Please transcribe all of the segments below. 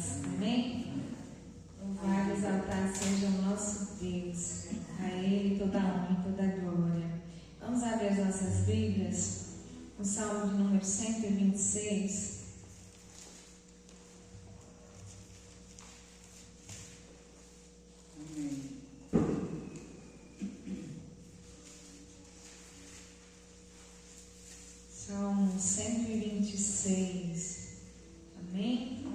paz. Amém? Louvado e exaltado seja o nosso Deus. A Ele toda a honra e toda a glória. Vamos abrir as nossas Bíblias no Salmo de número 126. Salmo 126. Amém?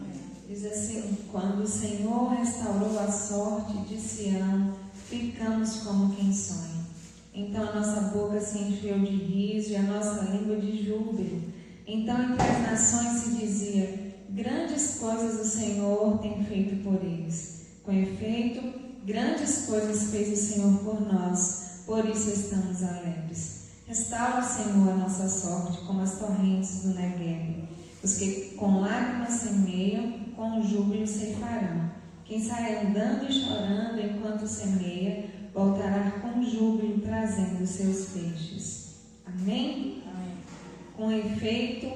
Diz assim: quando o Senhor restaurou a sorte de Sião, ficamos como quem sonha. Então a nossa boca se encheu de riso e a nossa língua de júbilo. Então entre as nações se dizia: grandes coisas o Senhor tem feito por eles. Com efeito, grandes coisas fez o Senhor por nós, por isso estamos alegres. Restaura, Senhor, a nossa sorte como as torrentes do Negueb. Os que com lágrimas semeiam, com júbilo ceifarão. Quem sai andando e chorando enquanto semeia, voltará com júbilo trazendo seus feixes. Amém? Amém. Com efeito,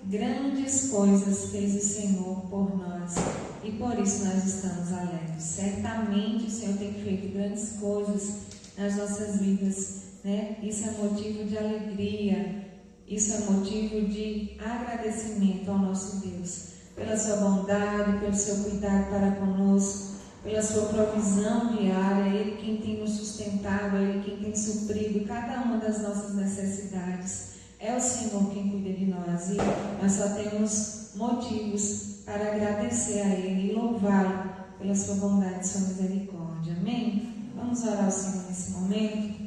grandes coisas fez o Senhor por nós e por isso nós estamos alegres. Certamente o Senhor tem feito grandes coisas nas nossas vidas, né? Isso é motivo de alegria, isso é motivo de agradecimento ao nosso Deus, pela sua bondade, pelo seu cuidado para conosco, pela sua provisão diária. Ele quem tem nos sustentado, Ele quem tem suprido cada uma das nossas necessidades. É o Senhor quem cuida de nós e nós só temos motivos para agradecer a Ele e louvá-lo pela sua bondade e sua misericórdia. Amém? Vamos orar ao Senhor nesse momento.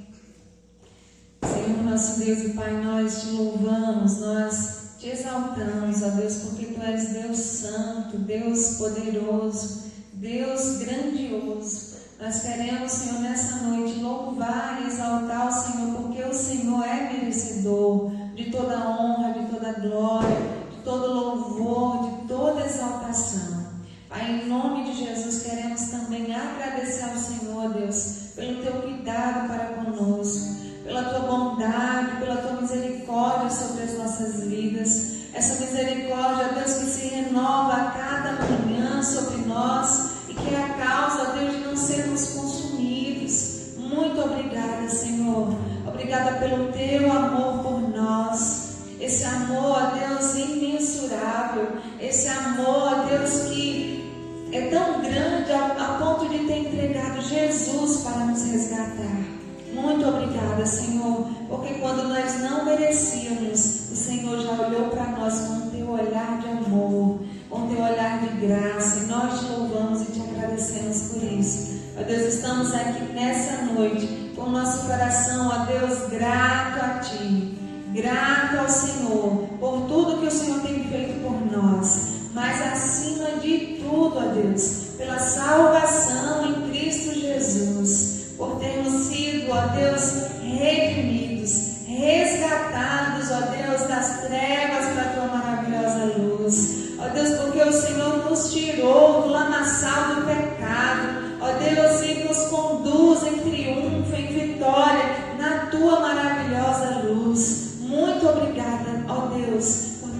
Senhor, nosso Deus e Pai, nós te louvamos, nós te exaltamos, ó Deus, porque Tu és Deus santo, Deus poderoso, Deus grandioso. Nós queremos, Senhor, nessa noite louvar e exaltar o Senhor, porque o Senhor é merecedor de toda honra, de toda glória, de todo louvor, de toda exaltação. Pai, em nome de Jesus, queremos também agradecer ao Senhor, Deus, pelo Teu cuidado para conosco, pela Tua bondade, pela Tua misericórdia sobre as nossas vidas. Essa misericórdia, Deus, que se renova a cada manhã sobre nós e que é a causa, Deus, de não sermos consumidos. Muito obrigada, Senhor. Obrigada pelo Teu amor por nós. Esse amor, Deus, imensurável. Esse amor, Deus, que é tão grande a ponto de ter entregado Jesus para nos resgatar. Muito obrigada, Senhor, porque quando nós não merecíamos, o Senhor já olhou para nós com o Teu olhar de amor, com o Teu olhar de graça, e nós te louvamos e te agradecemos por isso. Ó Deus, estamos aqui nessa noite com o nosso coração, ó Deus, grato a Ti, grato ao Senhor por tudo que o Senhor tem feito por nós, mas acima de tudo, ó Deus, pela salvação em Cristo Jesus, por termos sido, ó Deus, redimidos, resgatados, ó Deus, das trevas para a Tua maravilhosa luz. Ó Deus, porque o Senhor nos tirou do lamaçal do pecado, ó Deus, e nos conduz em triunfo, em vitória, na Tua maravilhosa luz. Muito obrigada, ó Deus, por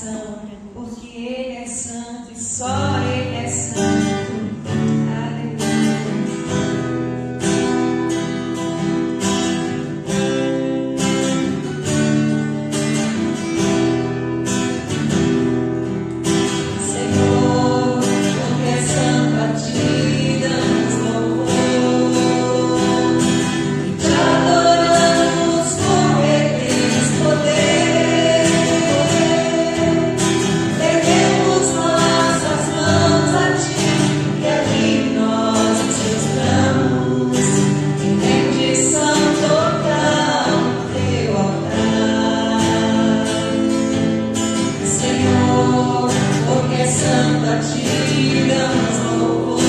adoração, porque Ele é santo e só Ele é santo. Aleluia. Senhor, porque é santo a Ti damos louvor e Te adoramos com Eles poder. Erguemos nossas mãos a Ti e aqui nós nos prostramos em rendição total no Teu altar. Senhor, porque é santo a Ti damos louvor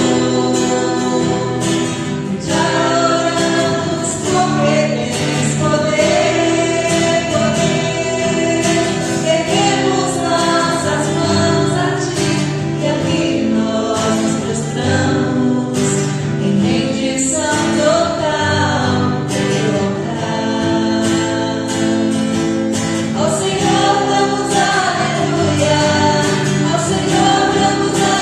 e Te adoramos com Eles poder. Erguemos nossas mãos a Ti e aqui nós nos prostramos em rendição total no Teu altar. Ao Senhor damos aleluia, ao Senhor damos aleluia.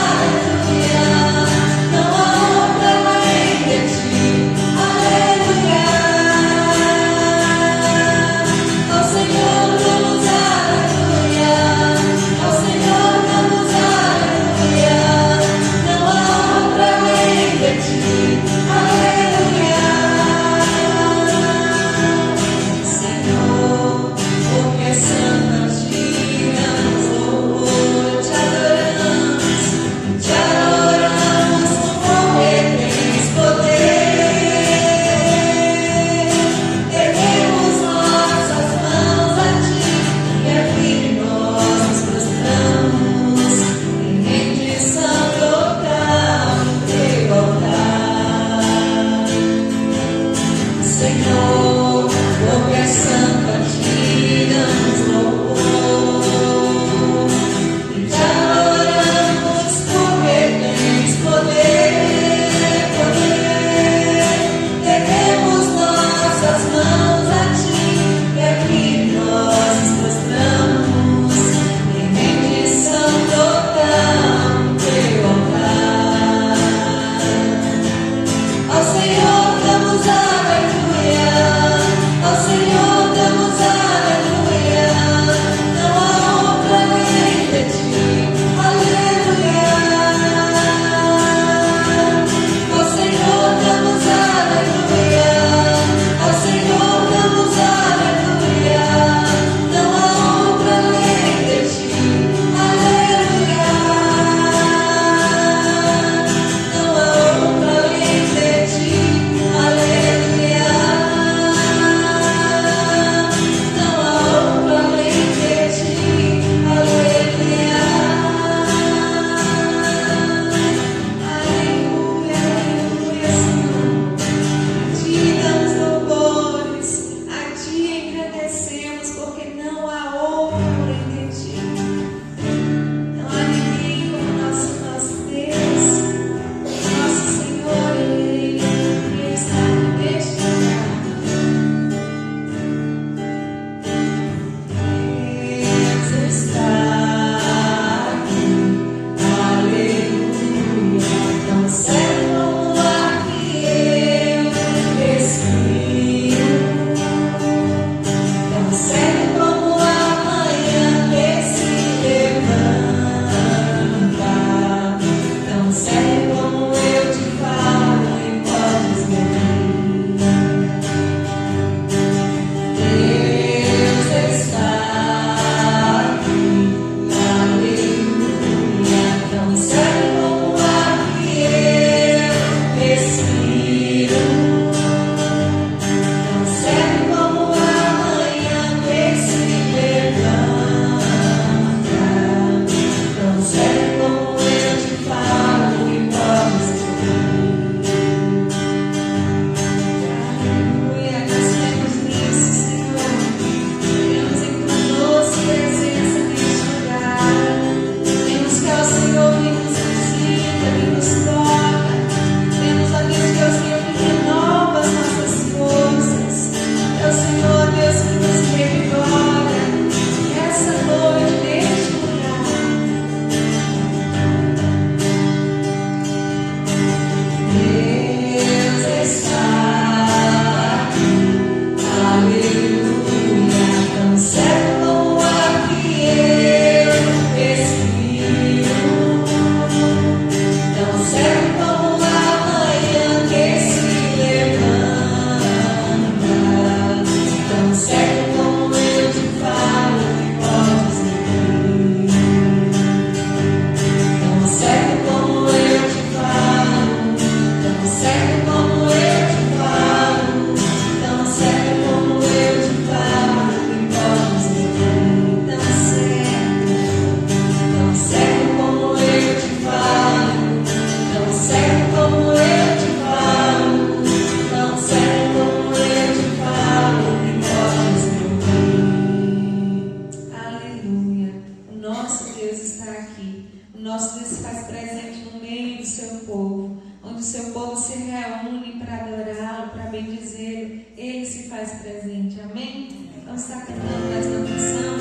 nosso Deus se faz presente no meio do seu povo, onde o seu povo se reúne para adorá-lo, para bendizê-lo, Ele se faz presente, amém? Vamos estar cantando mais uma canção.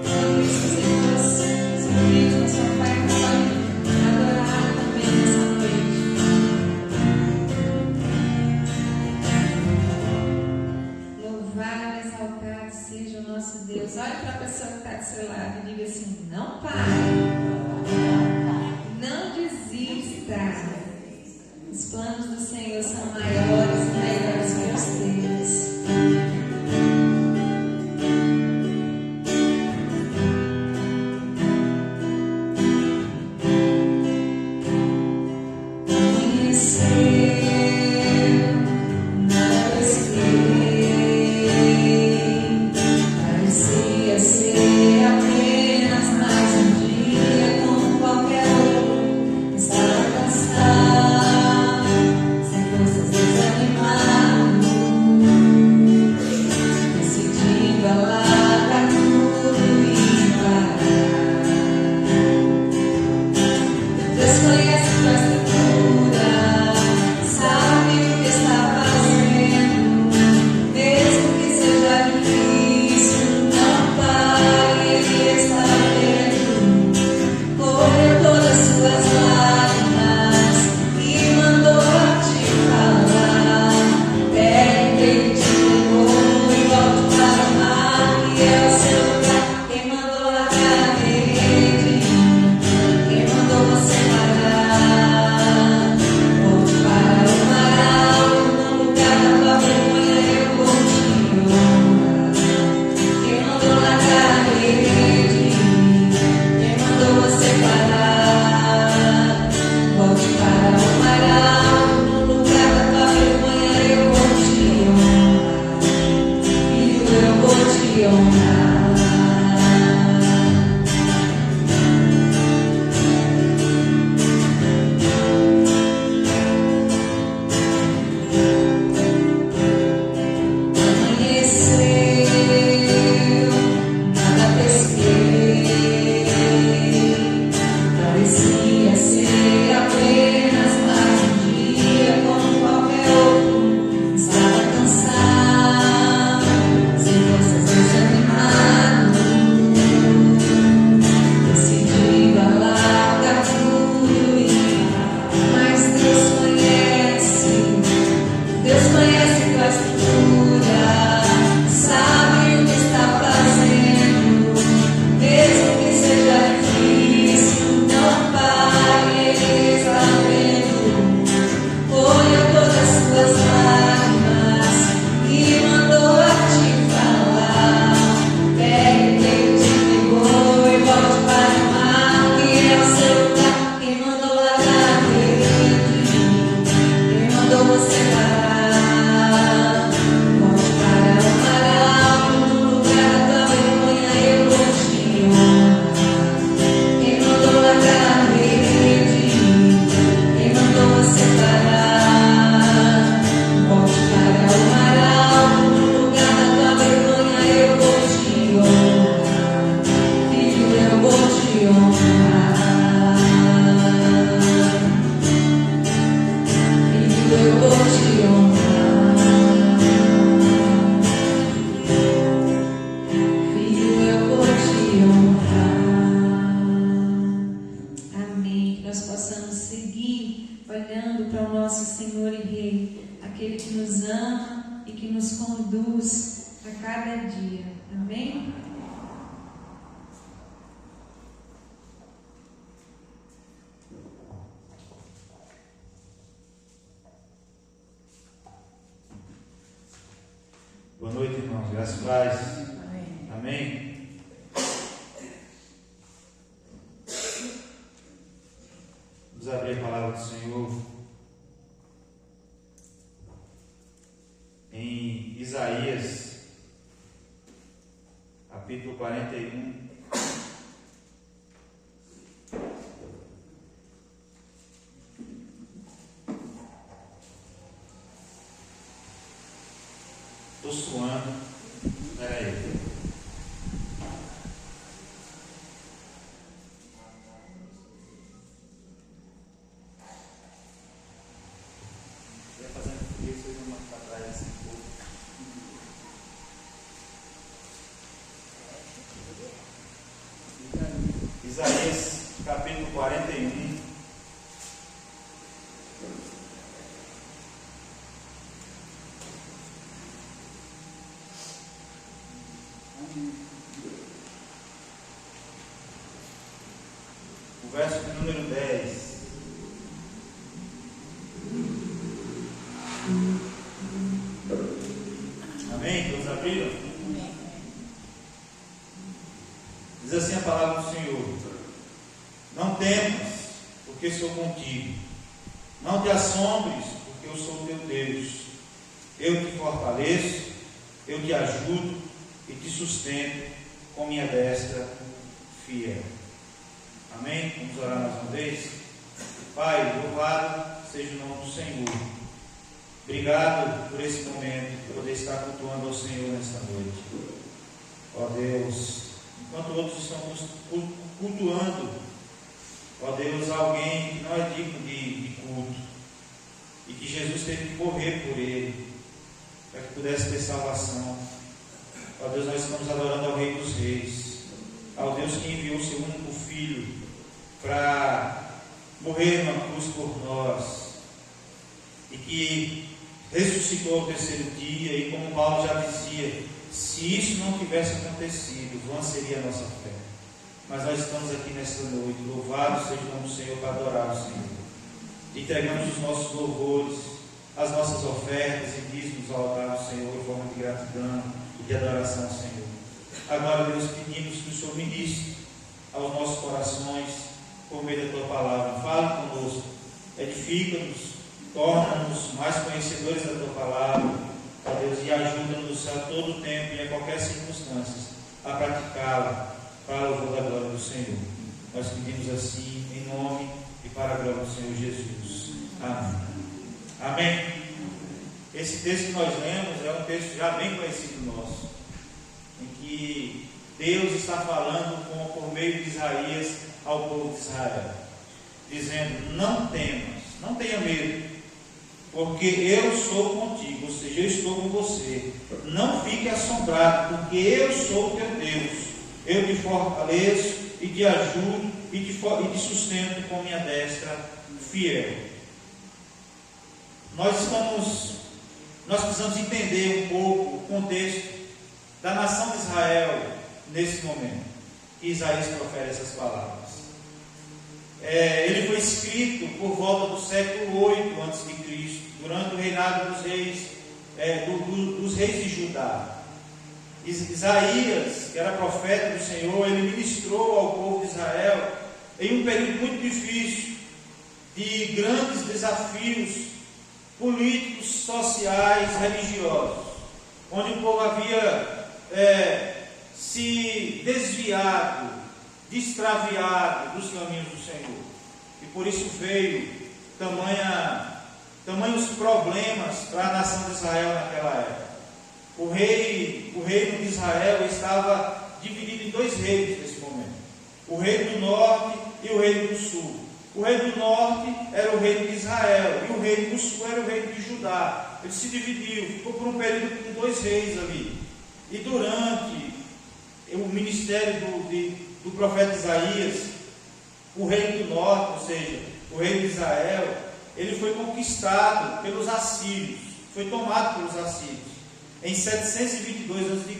Enquanto isso, você se unir com a sua fé, pode adorar também nessa noite. Louvado, exaltado seja o nosso Deus. Olhe para a pessoa que está do seu lado e diga assim: não pare, não desista. Os planos do Senhor são maiores e melhores que os teus. Boa noite, irmãos. Graças a Deus. Amém. Vamos abrir a palavra do Senhor em Isaías, capítulo 41. Estou suando. Espera aí. Isaías capítulo 41. O verso de número 10. Amém? Todos abriram? Diz assim a palavra do Senhor: não temas, porque sou contigo. Não te assombres, porque eu sou teu Deus. Eu te fortaleço, eu te ajudo e te sustento com minha destra fiel. Amém? Vamos orar mais uma vez? Pai, louvado seja o nome do Senhor. Obrigado por esse momento, por poder estar cultuando ao Senhor nesta noite. Ó Deus, enquanto outros estão cultuando, ó Deus, alguém que não é digno de culto, e que Jesus teve que correr por ele, para que pudesse ter salvação. Ó Deus, nós estamos adorando ao Rei dos Reis, ao Deus que enviou o seu único Filho para morrer na cruz por nós, e que ressuscitou ao terceiro dia, e como Paulo já dizia, se isso não tivesse acontecido, vã seria a nossa fé. Mas nós estamos aqui nesta noite, louvado seja o nome do Senhor, para adorar o Senhor. Entregamos os nossos louvores, as nossas ofertas e dízimos ao altar do Senhor, em forma de gratidão e de adoração ao Senhor. Agora, Deus, pedimos que o Senhor ministre aos nossos corações, por meio da Tua palavra. Fale conosco, edifica-nos, torna-nos mais conhecedores da Tua palavra, ó Deus, e ajuda-nos a todo tempo e a qualquer circunstância a praticá-la para o louvor da glória do Senhor. Nós pedimos assim, em nome e para a glória do Senhor Jesus. Amém. Amém. Esse texto que nós lemos é um texto já bem conhecido nosso, em que Deus está falando por meio de Isaías ao povo de Israel, dizendo: não temas, não tenha medo, porque eu sou contigo, ou seja, eu estou com você. Não fique assombrado, porque eu sou o teu Deus. Eu te fortaleço e te ajudo e te sustento com minha destra fiel. Nós precisamos entender um pouco o contexto da nação de Israel nesse momento que Isaías profere essas palavras. Ele foi escrito por volta do século 8 a.C., durante o reinado dos reis de Judá. Isaías, que era profeta do Senhor, ele ministrou ao povo de Israel em um período muito difícil, de grandes desafios políticos, sociais, religiosos, onde o povo havia se desviado, extraviado dos caminhos do Senhor, e por isso veio tamanhos problemas para a nação de Israel naquela época. O reino de Israel estava dividido em dois reinos nesse momento: o reino do norte e o reino do sul. O reino do norte era o reino de Israel, e o reino do sul era o reino de Judá. Ele se dividiu, ficou por um período com dois reis ali. E durante o ministério do profeta Isaías, o reino do norte, ou seja, o reino de Israel, ele foi conquistado pelos assírios, foi tomado pelos assírios em 722 a.C.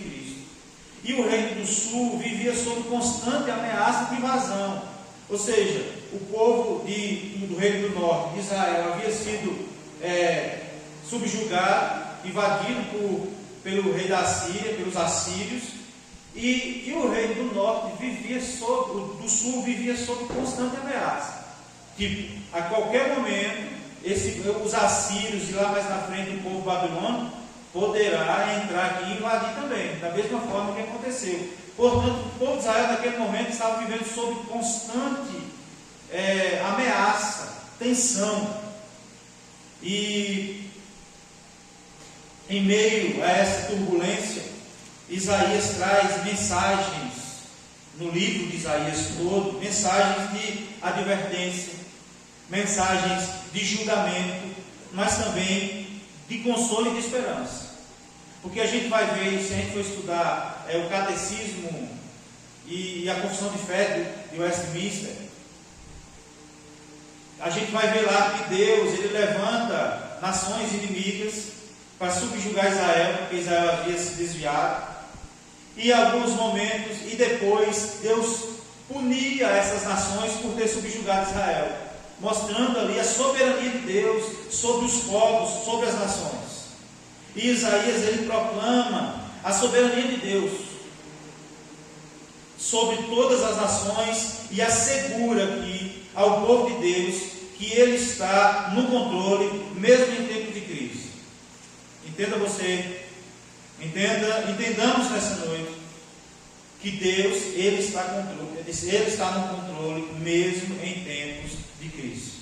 E o reino do sul vivia sob constante ameaça de invasão. Ou seja, o povo do reino do norte, de Israel, havia sido subjugado, invadido pelo rei da Síria, pelos assírios, e o reino do norte do sul vivia sob constante ameaça. Tipo, a qualquer momento, os assírios e lá mais na frente o povo babilônico poderá entrar aqui e invadir também, da mesma forma que aconteceu. Portanto, o povo de Israel naquele momento estava vivendo sob constante ameaça, tensão. E em meio a essa turbulência, Isaías traz mensagens no livro de Isaías todo, mensagens de advertência, mensagens de julgamento, mas também de consolo e de esperança. Porque a gente vai ver, se a gente for estudar o catecismo e a Confissão de Fé de Westminster, a gente vai ver lá que Deus, ele levanta nações inimigas para subjugar Israel, porque Israel havia se desviado, e em alguns momentos, e depois Deus punia essas nações por ter subjugado Israel, mostrando ali a soberania de Deus sobre os povos, sobre as nações. E Isaías, ele proclama a soberania de Deus sobre todas as nações e assegura aqui ao povo de Deus que ele está no controle, mesmo em tempo de crise. Entenda você, entendamos nessa noite que Deus, ele está no controle mesmo em tempos de crise.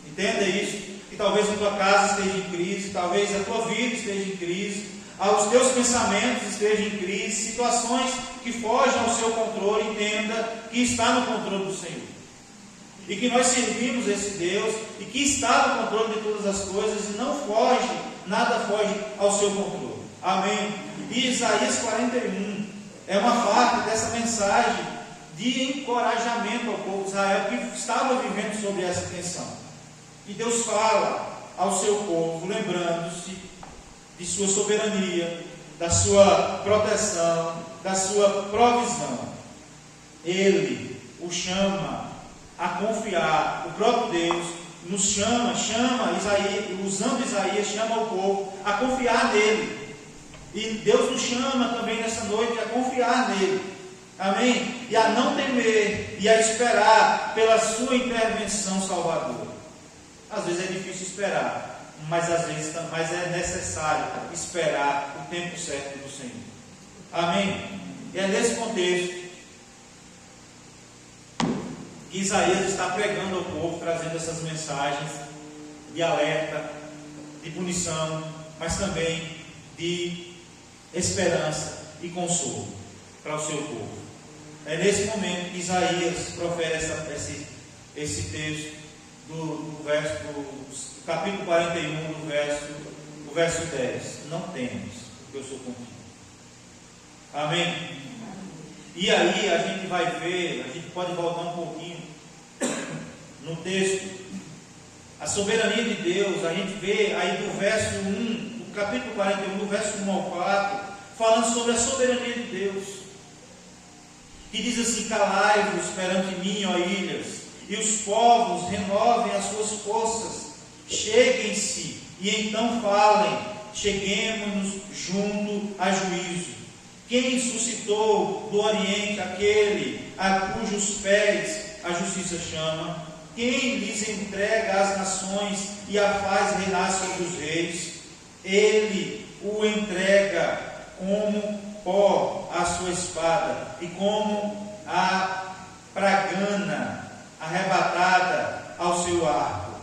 Entenda isso, que talvez a tua casa esteja em crise, talvez a tua vida esteja em crise, os teus pensamentos estejam em crise, situações que fogem ao seu controle. Entenda que está no controle do Senhor, e que nós servimos esse Deus, e que está no controle de todas as coisas, e não foge, nada foge ao seu controle. Amém? E Isaías 41 é uma parte dessa mensagem de encorajamento ao povo de Israel, que estava vivendo sobre essa tensão. E Deus fala ao seu povo, lembrando-se de sua soberania, da sua proteção, da sua provisão. Ele o chama a confiar, o próprio Deus nos chama Isaías, usando Isaías, chama o povo a confiar nele. E Deus nos chama também nessa noite a confiar nele. Amém? E a não temer, e a esperar pela sua intervenção salvadora. Às vezes é difícil esperar, mas é necessário esperar o tempo certo do Senhor. Amém? E é nesse contexto que Isaías está pregando ao povo, trazendo essas mensagens de alerta, de punição, mas também de esperança e consolo para o seu povo. É nesse momento que Isaías profere esse texto do capítulo 41, do verso 10. Não temas, porque eu sou contigo. Amém? E aí a gente vai ver, a gente pode voltar um pouquinho no texto, a soberania de Deus. A gente vê aí do verso 1, do capítulo 41, do verso 1 ao 4, falando sobre a soberania de Deus, que diz assim: calai-vos perante mim, ó ilhas, e os povos renovem as suas forças, cheguem-se e então falem, cheguemos-nos junto a juízo. Quem suscitou do Oriente aquele a cujos pés a justiça chama? Quem lhes entrega as nações e a faz reinar sobre os reis? Ele o entrega como pó à sua espada, e como a pragana arrebatada ao seu arco.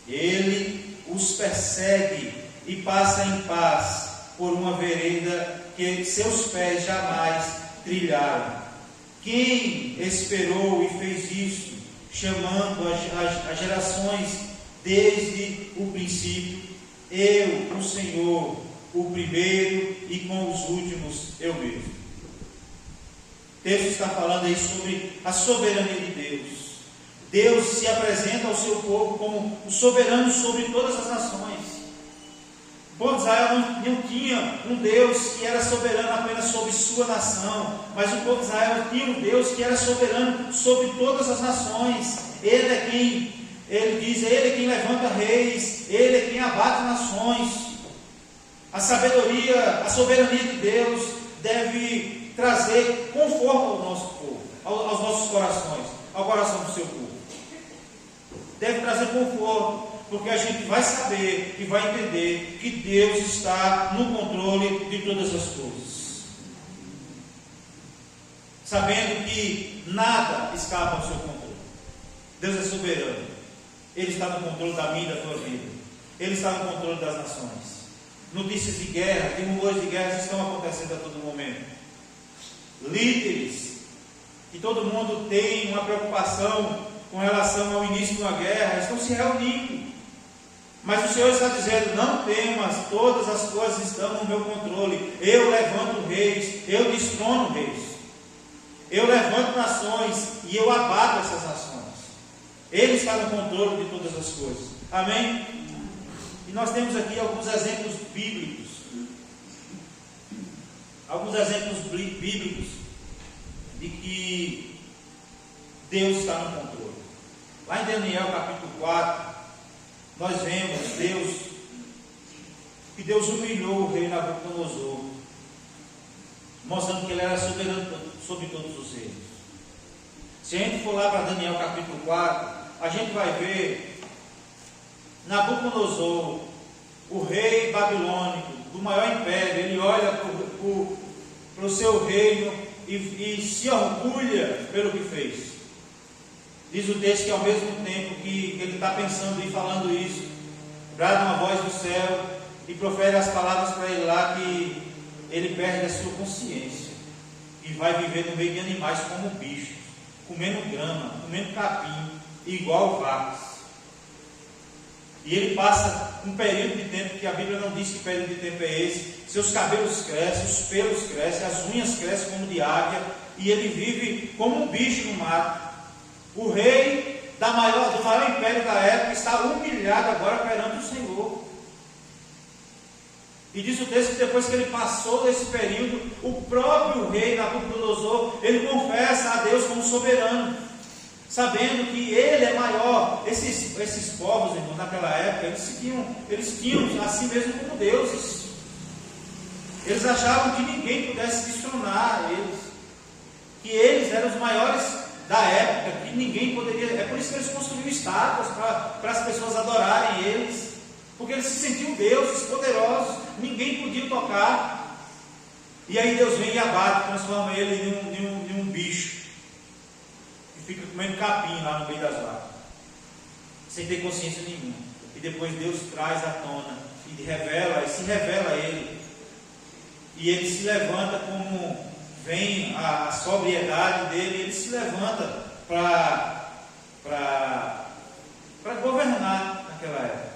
Ele os persegue e passa em paz por uma vereda que seus pés jamais trilharam. Quem esperou e fez isso, chamando as gerações desde o princípio? Eu, o Senhor, o primeiro, e com os últimos eu mesmo. O texto está falando aí sobre a soberania de Deus. Deus se apresenta ao seu povo como o soberano sobre todas as nações. O povo de Israel não tinha um Deus que era soberano apenas sobre sua nação, mas o povo de Israel tinha um Deus que era soberano sobre todas as nações. Ele é quem levanta reis, Ele é quem abate nações. A sabedoria, a soberania de Deus deve trazer conforto ao nosso povo, aos nossos corações, ao coração do seu povo. Deve trazer conforto, porque a gente vai saber e vai entender que Deus está no controle de todas as coisas. Sabendo que nada escapa ao seu controle. Deus é soberano. Ele está no controle da minha e da tua vida. Ele está no controle das nações. Notícias de guerra, de rumores de guerra estão acontecendo a todo momento. Líderes, que todo mundo tem uma preocupação com relação ao início de uma guerra, estão se reunindo. Mas o Senhor está dizendo: não temas, todas as coisas estão no meu controle. Eu levanto reis, eu destrono reis. eu levanto nações e eu abato essas nações. Ele está no controle de todas as coisas. Amém? E nós temos aqui alguns exemplos bíblicos. Alguns exemplos bíblicos de que Deus está no controle. Lá em Daniel capítulo 4, nós vemos que Deus humilhou o rei Nabucodonosor, mostrando que ele era soberano sobre todos os reinos. Se a gente for lá para Daniel capítulo 4, a gente vai ver Nabucodonosor, o rei babilônico, do maior império. Ele olha para o seu reino e se orgulha pelo que fez. Diz o texto que ao mesmo tempo que ele está pensando e falando isso, brada uma voz do céu e profere as palavras para ele lá, que ele perde a sua consciência e vai viver no meio de animais como bichos, comendo grama, comendo capim, igual vacas. E ele passa um período de tempo que a Bíblia não diz que período de tempo é esse. Seus cabelos crescem, os pelos crescem, as unhas crescem como de águia, e ele vive como um bicho no mato. O rei do maior império da época está humilhado agora perante o Senhor. E diz o texto que depois que ele passou desse período, o próprio rei Nabucodonosor, ele confessa a Deus como soberano, sabendo que ele é maior. Esses povos, irmão, naquela época, eles tinham a si mesmo como deuses. Eles achavam que ninguém pudesse destronar eles, que eles eram os maiores da época, que ninguém poderia. É por isso que eles construíram estátuas para as pessoas adorarem eles, porque eles se sentiam deuses poderosos, ninguém podia tocar. E aí Deus vem e abate, transforma ele em um bicho, que fica comendo capim lá no meio das vacas, sem ter consciência nenhuma. E depois Deus traz à tona e se revela a ele, e ele se levanta como vem a sobriedade dele, ele se levanta para governar naquela época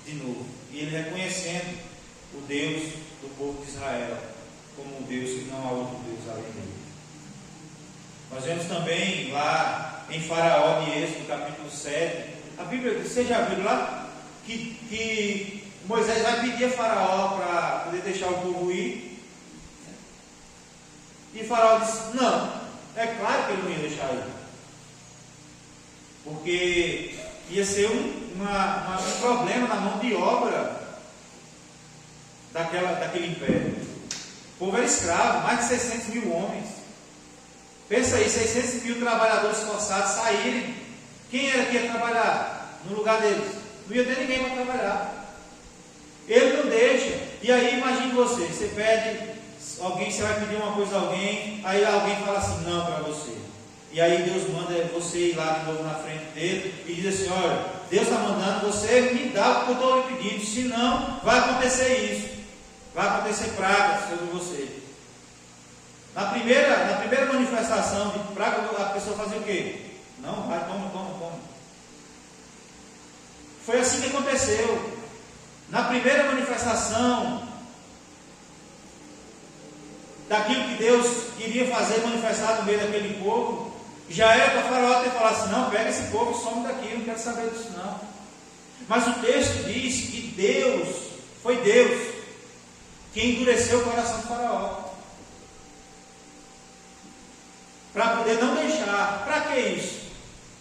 de novo, e ele reconhecendo o Deus do povo de Israel como um Deus que não há outro Deus além dele. Nós vemos também lá em Faraó de Êxodo capítulo 7, a Bíblia, você já viu lá que Moisés vai pedir a Faraó para poder deixar o povo ir, e Faraó disse: não, é claro que ele não ia deixar ir, porque ia ser um problema na mão de obra daquele império. O povo era escravo, mais de 600 mil homens. Pensa aí, 600 mil trabalhadores forçados saírem. Quem era que ia trabalhar no lugar deles? Não ia ter ninguém para trabalhar. Ele não deixa. E aí imagine você pede alguém, você vai pedir uma coisa a alguém, aí alguém fala assim, não, para você. E aí Deus manda você ir lá de novo na frente dele e diz assim: olha, Deus está mandando você me dar o que eu estou lhe pedindo, senão vai acontecer isso, vai acontecer praga sobre você. Na primeira manifestação de praga, a pessoa fazia o quê? Não, vai, toma. Foi assim que aconteceu. Na primeira manifestação daquilo que Deus queria fazer manifestar no meio daquele povo, já era para Faraó ter falado assim: não, pega esse povo e some daqui, eu não quero saber disso não. Mas o texto diz que foi Deus quem endureceu o coração de Faraó, para poder não deixar. Para que isso?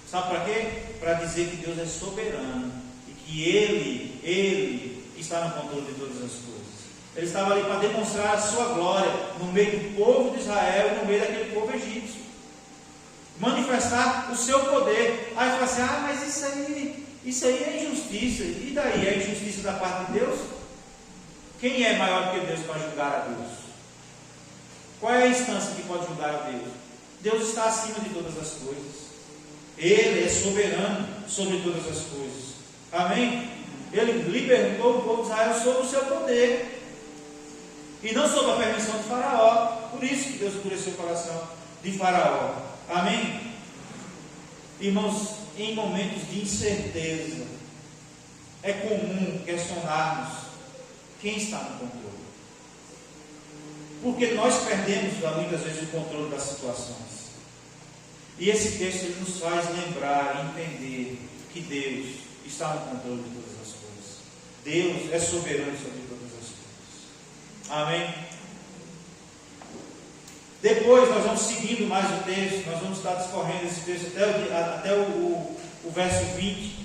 Sabe para quê? Para dizer que Deus é soberano e que Ele está no controle de todas as coisas. Ele estava ali para demonstrar a sua glória no meio do povo de Israel e no meio daquele povo egípcio, manifestar o seu poder. Aí fala assim: ah, mas isso aí é injustiça. E daí? É injustiça da parte de Deus? Quem é maior que Deus para julgar a Deus? Qual é a instância que pode julgar a Deus? Deus está acima de todas as coisas. Ele é soberano sobre todas as coisas. Amém? Ele libertou o povo de Israel sob o seu poder, e não sob a permissão de Faraó. Por isso que Deus endureceu o coração de Faraó. Amém? Irmãos, em momentos de incerteza, é comum questionarmos quem está no controle. porque nós perdemos muitas vezes o controle das situações. E esse texto ele nos faz lembrar e entender que Deus está no controle de todas as coisas. Deus é soberano sobre todas as coisas. Amém? Depois nós vamos seguindo mais o texto, nós vamos estar discorrendo esse texto até o verso 20.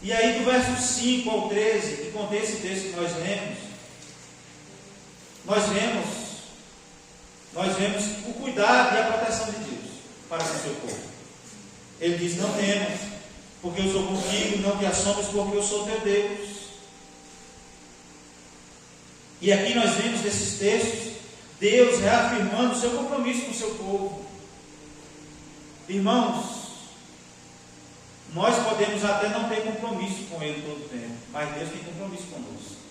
E aí do verso 5 ao 13, que contém esse texto que nós lemos, nós vemos o cuidado e a proteção de Deus para com o seu povo. Ele diz: não temas, porque eu sou contigo, não te assombres, porque eu sou teu Deus. E aqui nós vemos nesses textos Deus reafirmando o seu compromisso com o seu povo. Irmãos, nós podemos até não ter compromisso com Ele todo o tempo, mas Deus tem compromisso conosco.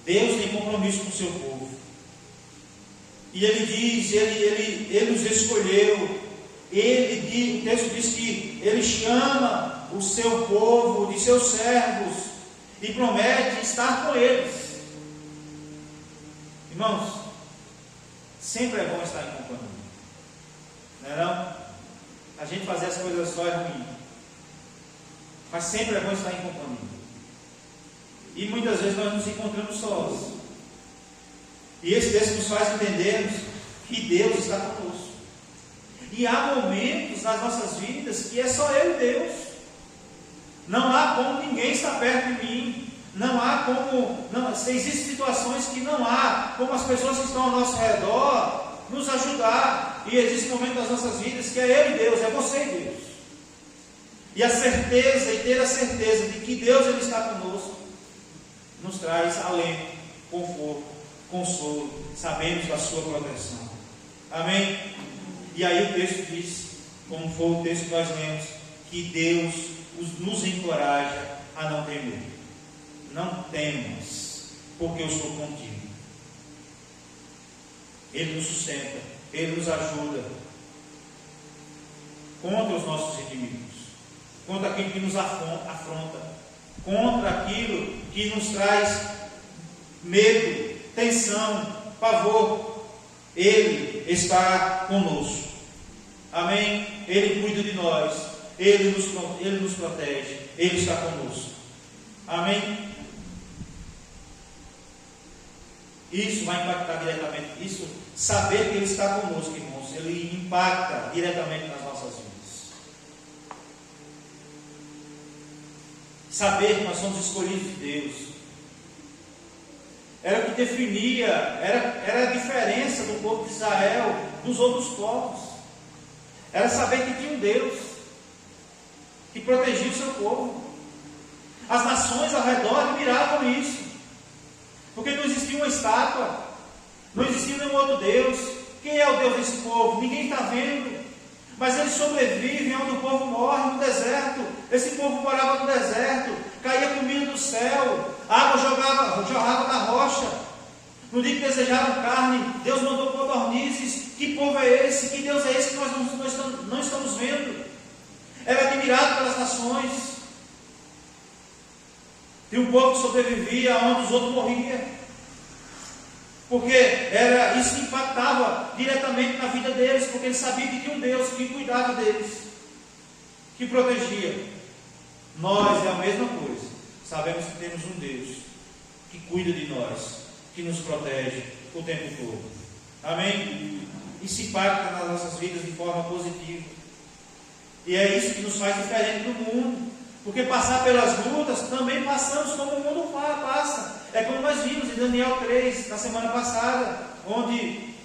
Deus tem compromisso com o seu povo. E Ele diz, Ele nos escolheu. O texto diz que Ele chama o seu povo de seus servos e promete estar com eles. Irmãos, sempre é bom estar em companhia. Não é não? A gente fazer as coisas só é ruim. Mas sempre é bom estar em companhia. E muitas vezes nós nos encontramos sós. E esse texto nos faz entendermos que Deus está conosco. E há momentos nas nossas vidas que é só eu e Deus. Não há como ninguém estar perto de mim. Não há como. Existem situações que não há como as pessoas que estão ao nosso redor nos ajudar. E existe momentos nas nossas vidas que é eu e Deus, é você e Deus. E a certeza, e ter a certeza de que Deus ele está conosco, nos traz alento, conforto, consolo, sabemos da sua proteção. Amém? E aí o texto diz, como foi o texto que nós lemos, que Deus nos encoraja a não temer. Não temas, porque eu sou contigo. Ele nos sustenta, Ele nos ajuda contra os nossos inimigos, contra aquilo que nos afronta, contra aquilo que nos traz medo, tensão, pavor. Ele está conosco. Amém? Ele cuida de nós, Ele nos protege, Ele está conosco. Amém? Isso vai impactar diretamente. Isso, saber que Ele está conosco, irmãos, Ele impacta diretamente nas nossas vidas. Saber que nós somos escolhidos de Deus era o que definia, era a diferença do povo de Israel dos outros povos. Era saber que tinha um Deus que protegia o seu povo. As nações ao redor admiravam isso, porque não existia uma estátua, não existia nenhum outro Deus. Quem é o Deus desse povo? Ninguém está vendo, mas eles sobrevivem onde o povo morre, no deserto. Esse povo morava no deserto, caía comida do céu, água jorrava da rocha. No dia que desejaram carne, Deus mandou codornizes. Que povo é esse? Que Deus é esse que nós não estamos vendo? Era admirado pelas nações. Tinha um povo que sobrevivia onde os outros morriam, porque isso impactava diretamente na vida deles, porque eles sabiam que tinha um Deus que cuidava deles, que protegia. Nós é a mesma coisa. Sabemos que temos um Deus que cuida de nós, que nos protege o tempo todo. Amém? Isso impacta nas nossas vidas de forma positiva. E é isso que nos faz diferente do mundo. Porque passar pelas lutas, também passamos como o mundo passa. É como nós vimos em Daniel 3, na semana passada, onde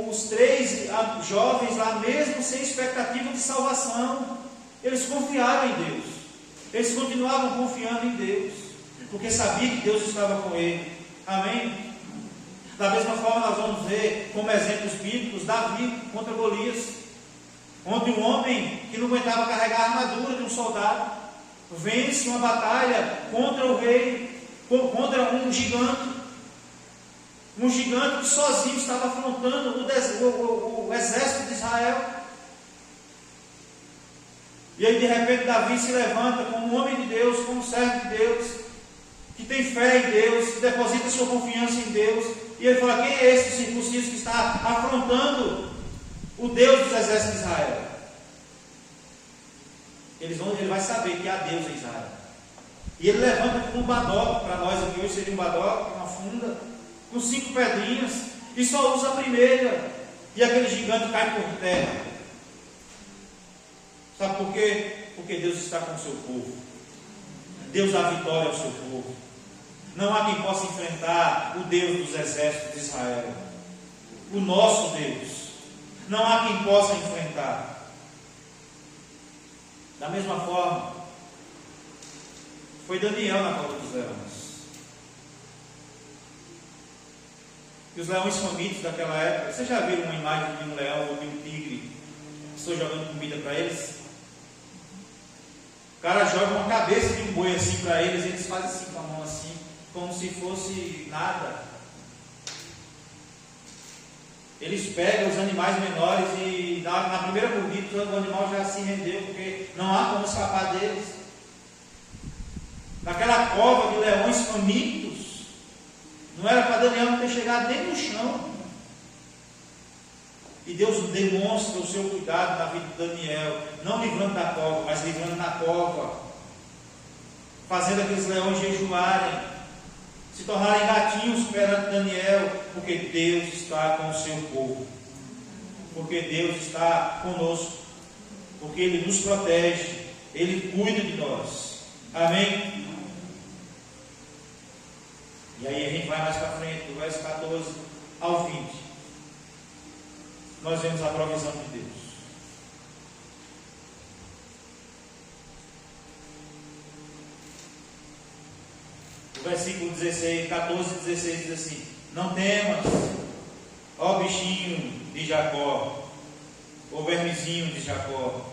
os 3 jovens lá, mesmo sem expectativa de salvação, eles confiaram em Deus. Eles continuavam confiando em Deus, porque sabiam que Deus estava com ele. Amém? Da mesma forma nós vamos ver, como exemplos bíblicos, Davi contra Golias, onde um homem que não aguentava carregar a armadura de um soldado, vence uma batalha contra o rei, contra um gigante que sozinho estava afrontando o exército de Israel. E aí de repente Davi se levanta como um homem de Deus, como um servo de Deus, que tem fé em Deus, que deposita sua confiança em Deus. E ele fala: quem é esse circunciso que está afrontando o Deus dos exércitos de Israel? Ele vai saber que há Deus em Israel. E ele levanta um badoque, para nós aqui hoje seria um badoque, uma funda, com 5 pedrinhas, e só usa a primeira, e aquele gigante cai por terra. Sabe por quê? Porque Deus está com o seu povo. Deus dá vitória ao seu povo. Não há quem possa enfrentar o Deus dos exércitos de Israel, o nosso Deus. Não há quem possa enfrentar. Da mesma forma, foi Daniel na cova dos leões. E os leões famintos daquela época, vocês já viram uma imagem de um leão ou de um tigre? Estou jogando comida para eles? O cara joga uma cabeça de um boi assim para eles, e eles fazem assim com a mão assim, como se fosse nada. Eles pegam os animais menores e na primeira mordida o animal já se rendeu, porque não há como escapar deles. Naquela cova de leões famintos, não era para Daniel não ter chegado nem no chão. E Deus demonstra o seu cuidado na vida de Daniel, não livrando da cova, mas livrando na cova, fazendo aqueles leões jejuarem, se tornarem gatinhos perante Daniel, porque Deus está com o seu povo, porque Deus está conosco, porque Ele nos protege, Ele cuida de nós. Amém? E aí a gente vai mais para frente, do verso 14 ao 20. Nós vemos a provisão de Deus. O versículo 16, 14 e 16 diz assim: não temas, ó bichinho de Jacó, ó vermezinho de Jacó,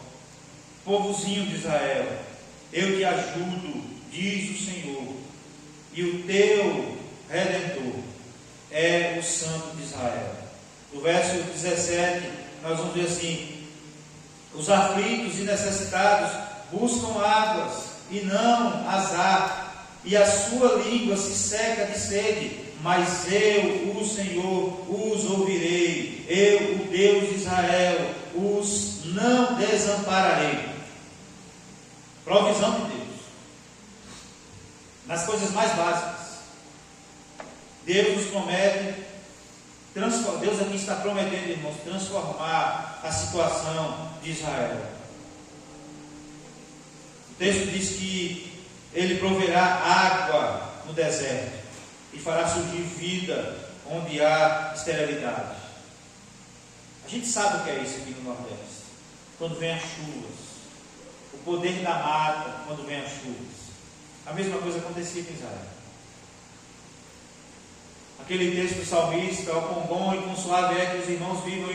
povozinho de Israel, eu te ajudo, diz o Senhor, e o teu Redentor é o Santo de Israel. No verso 17, nós vamos ver assim: os aflitos e necessitados buscam águas e não as há, e a sua língua se seca de sede, mas eu, o Senhor, os ouvirei, eu, o Deus de Israel, os não desampararei. Provisão de Deus nas coisas mais básicas. Deus nos promete, Deus aqui está prometendo, irmãos, transformar a situação de Israel. O texto diz que Ele proverá água no deserto e fará surgir vida onde há esterilidade. A gente sabe o que é isso aqui no Nordeste. Quando vem as chuvas, o poder da mata quando vem as chuvas. A mesma coisa acontecia com Israel. Aquele texto do salmista: ó, quão bom e quão suave é que os irmãos vivam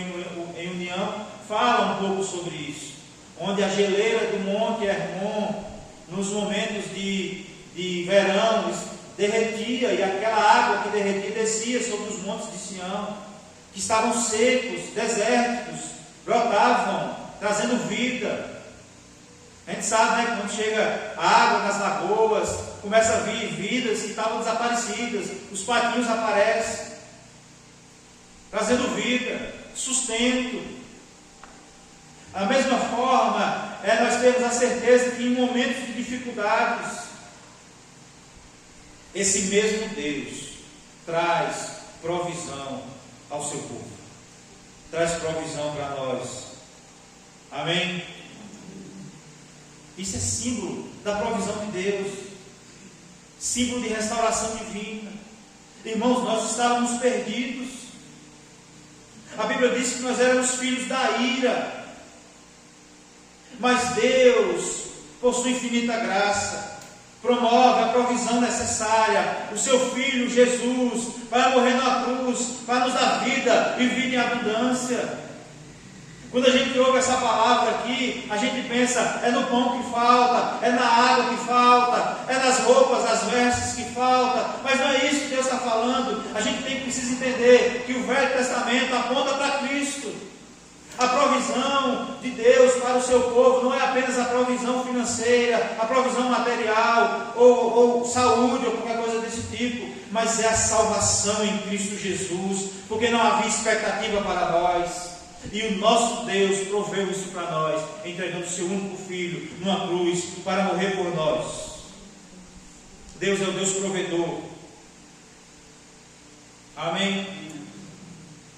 em união, fala um pouco sobre isso. Onde a geleira do Monte Hermon, nos momentos de verão, derretia, e aquela água que derretia descia sobre os montes de Sião, que estavam secos, desérticos, brotavam, trazendo vida. A gente sabe, né, quando chega a água nas lagoas, começa a vir vidas que estavam desaparecidas, os patinhos aparecem, trazendo vida, sustento. Da mesma forma, nós temos a certeza que em momentos de dificuldades, esse mesmo Deus traz provisão ao seu povo, traz provisão para nós. Amém? Isso é símbolo da provisão de Deus, símbolo de restauração divina. Irmãos, nós estávamos perdidos. A Bíblia diz que nós éramos filhos da ira, mas Deus, por sua infinita graça, promove a provisão necessária. O seu Filho Jesus vai morrer na cruz, para nos dar vida e vida em abundância. Quando a gente ouve essa palavra aqui, a gente pensa: é no pão que falta, é na água que falta, é nas roupas, nas vestes que falta. Mas não é isso que Deus está falando. A gente precisa entender que o Velho Testamento aponta para Cristo. A provisão de Deus para o seu povo não é apenas a provisão financeira, a provisão material, ou saúde, ou qualquer coisa desse tipo, mas é a salvação em Cristo Jesus, porque não havia expectativa para nós, e o nosso Deus proveu isso para nós, entregando o seu único Filho numa cruz para morrer por nós. Deus é o Deus provedor. Amém?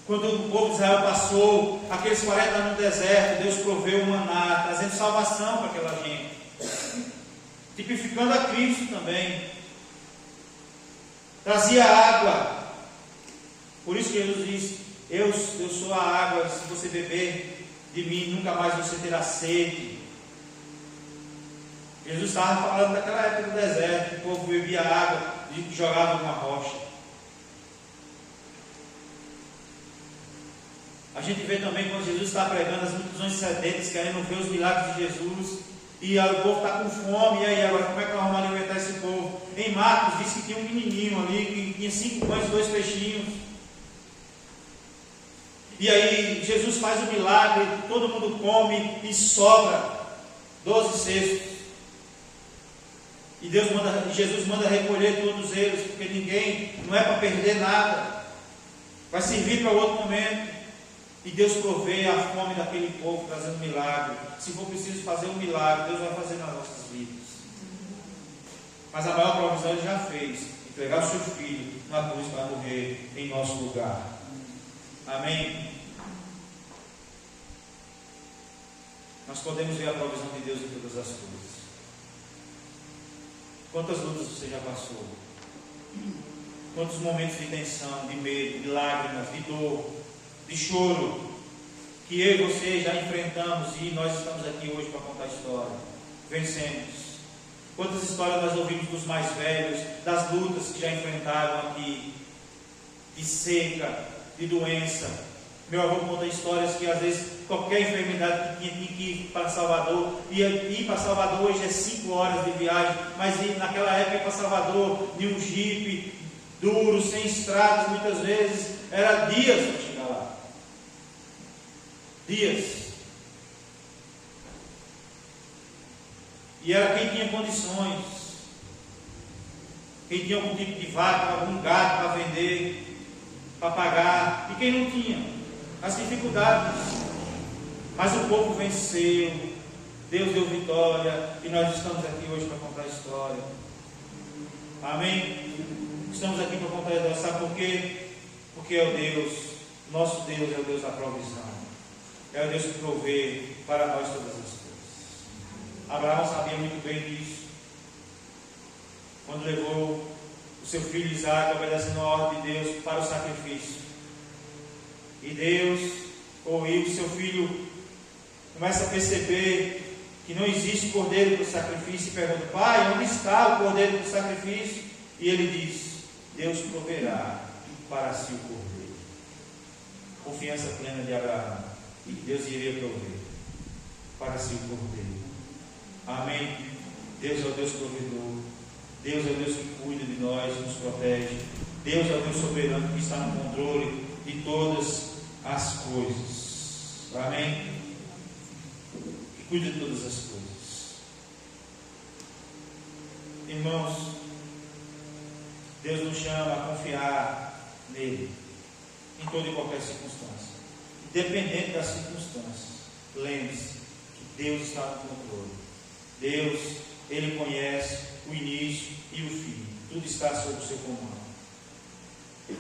Quando o povo de Israel passou aqueles 40 anos no deserto, Deus proveu o maná, trazendo salvação para aquela gente, tipificando a Cristo também. Trazia água. Por isso que Jesus disse: eu sou a água, se você beber de mim, nunca mais você terá sede. Jesus estava falando daquela época do deserto, que o povo bebia água e jogava numa rocha. A gente vê também quando Jesus está pregando, as multidões sedentas querendo ver os milagres de Jesus, e o povo está com fome. E aí, agora como é que nós vamos alimentar esse povo? Em Marcos diz que tinha um menininho ali que tinha 5 pães e 2 peixinhos. E aí Jesus faz o milagre, todo mundo come e sobra 12 cestos. E Jesus manda recolher todos eles, porque ninguém, não é para perder nada, vai servir para outro momento. E Deus provê a fome daquele povo, trazendo milagre. Se for preciso fazer um milagre, Deus vai fazer nas nossas vidas. Mas a maior provisão Ele já fez: entregar o seu Filho na cruz para morrer em nosso lugar. Amém? Nós podemos ver a provisão de Deus em todas as coisas. Quantas lutas você já passou? Quantos momentos de tensão, de medo, de lágrimas, de dor, de choro, que eu e você já enfrentamos, e nós estamos aqui hoje para contar a história. Vencemos. Quantas histórias nós ouvimos dos mais velhos, das lutas que já enfrentaram aqui, de seca, de doença. Meu avô conta histórias que às vezes qualquer enfermidade que tinha que ir para Salvador, ir para Salvador hoje é 5 horas de viagem, mas naquela época ir para Salvador de um jipe duro, sem estradas, muitas vezes era dias para chegar lá. Dias. E era quem tinha condições, quem tinha algum tipo de vaca, algum gato para vender, para pagar, e quem não tinha, as dificuldades. Mas o povo venceu, Deus deu vitória, e nós estamos aqui hoje para contar a história. Amém? Estamos aqui para contar a história. Sabe por quê? Porque é o Deus, nosso Deus é o Deus da provisão. É o Deus que provê para nós todas as coisas. Abraão sabia muito bem disso. Quando levou o seu filho Isaac, obedecendo a ordem de Deus, para o sacrifício. E Deus ouviu que seu filho começa a perceber que não existe cordeiro para o sacrifício, e pergunta: pai, onde está o cordeiro para o sacrifício? E ele diz: Deus proverá para si o cordeiro. Confiança plena de Abraão, e que Deus iria prover para si o cordeiro. Amém? Deus é o Deus provedor. Deus é o Deus que cuida de nós, nos protege. Deus é o Deus soberano que está no controle de todas as coisas. Amém? Que cuida de todas as coisas. Irmãos, Deus nos chama a confiar nele em toda e qualquer circunstância. Independente das circunstâncias, lembre-se que Deus está no controle. Deus, Ele conhece o início e o fim. Tudo está sob o seu comando.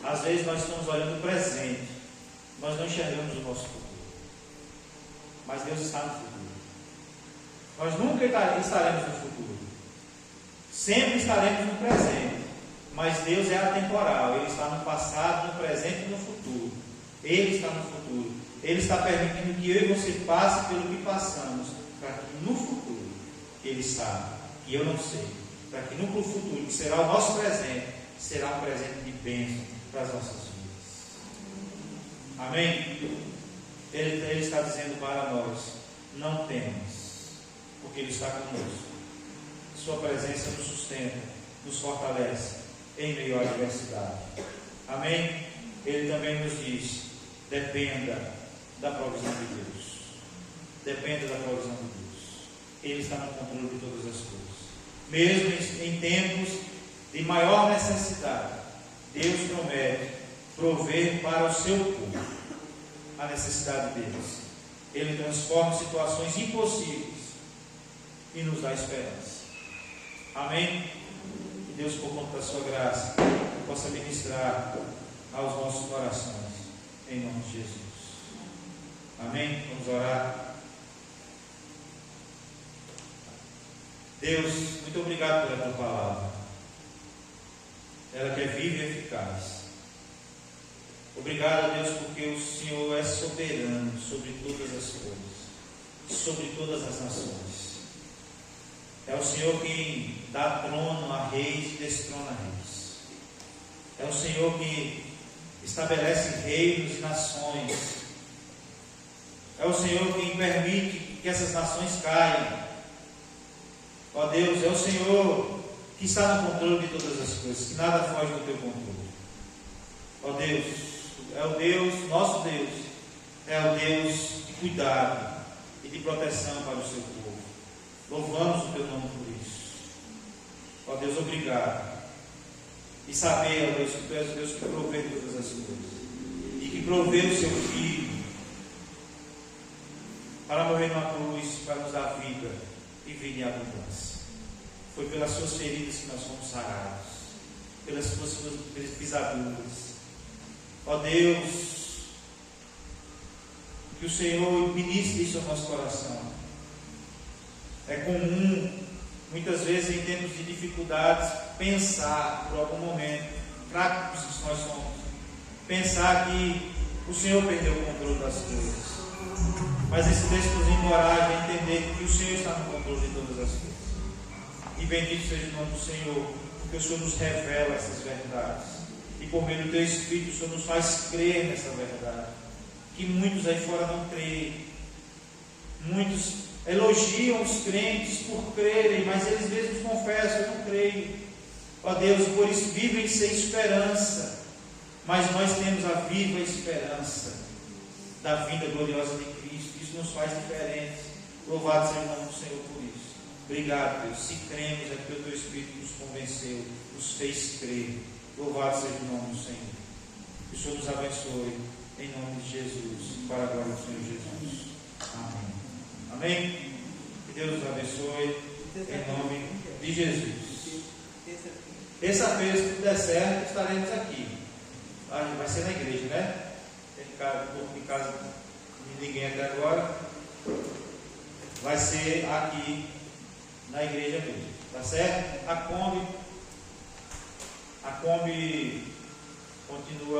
Às vezes nós estamos olhando o presente, nós não enxergamos o nosso futuro. Mas Deus está no futuro. Nós nunca estaremos no futuro. Sempre estaremos no presente. Mas Deus é atemporal. Ele está no passado, no presente e no futuro. Ele está no futuro. Ele está permitindo que eu e você passe pelo que passamos, para que no futuro Ele saiba, que eu não sei, para que no futuro, que será o nosso presente, será um presente de bênção para as nossas vidas. Amém? Ele está dizendo para nós: não temas, porque Ele está conosco. Sua presença nos sustenta, nos fortalece em meio à adversidade. Amém? Ele também nos diz: dependa da provisão de Deus. dependa da provisão de Deus. Ele está no controle de todas as coisas. Mesmo em tempos de maior necessidade, Deus promete prover para o seu povo a necessidade deles. Ele transforma situações impossíveis e nos dá esperança. Amém? Que Deus, por conta da sua graça, possa ministrar aos nossos corações, em nome de Jesus. Amém? Vamos orar. Deus, muito obrigado pela tua palavra. Ela que é viva e eficaz. Obrigado, Deus, porque o Senhor é soberano sobre todas as coisas, sobre todas as nações. É o Senhor quem dá trono a reis e destrona reis. É o Senhor que estabelece reinos e nações. É o Senhor quem permite que essas nações caiam. Ó Deus, é o Senhor que está no controle de todas as coisas, que nada foge do teu controle. Ó Deus, é o Deus, nosso Deus, é o Deus de cuidado e de proteção para o seu povo. Louvamos o teu nome por isso. Ó Deus, obrigado. E saber, ó Deus, que tu és o Deus que provê todas as coisas. E que provê o seu Filho para morrer numa cruz, para nos dar vida e vida em abundância. Foi pelas suas feridas que nós fomos sarados, pelas suas pisaduras. Ó Deus, que o Senhor ministre isso ao nosso coração. É comum, muitas vezes em tempos de dificuldades, pensar por algum momento, fracos que nós somos, pensar que o Senhor perdeu o controle das coisas. Mas esse texto nos encoraja a entender que o Senhor está no controle de todas as coisas. E bendito seja o nome do Senhor, porque o Senhor nos revela essas verdades. E por meio do teu Espírito, o Senhor nos faz crer nessa verdade. Que muitos aí fora não creem. Muitos elogiam os crentes por crerem, mas eles mesmos confessam: eu não creio. Ó Deus, por isso vivem sem esperança. Mas nós temos a viva esperança da vinda gloriosa de Cristo. Isso nos faz diferentes. Louvado seja o nome do Senhor por isso. Obrigado, Deus. Se cremos, é porque o teu Espírito nos convenceu, nos fez crer. Louvado seja o nome do Senhor. Que o Senhor nos abençoe, em nome de Jesus, para a glória do Senhor Jesus. Amém. Amém? Que Deus nos abençoe, em nome de Jesus. Terça-feira, se tudo der certo, estaremos aqui. Vai ser na igreja, né? Tem corpo de casa de ninguém até agora. Vai ser aqui na igreja mesmo. Tá certo? A Kombi continua.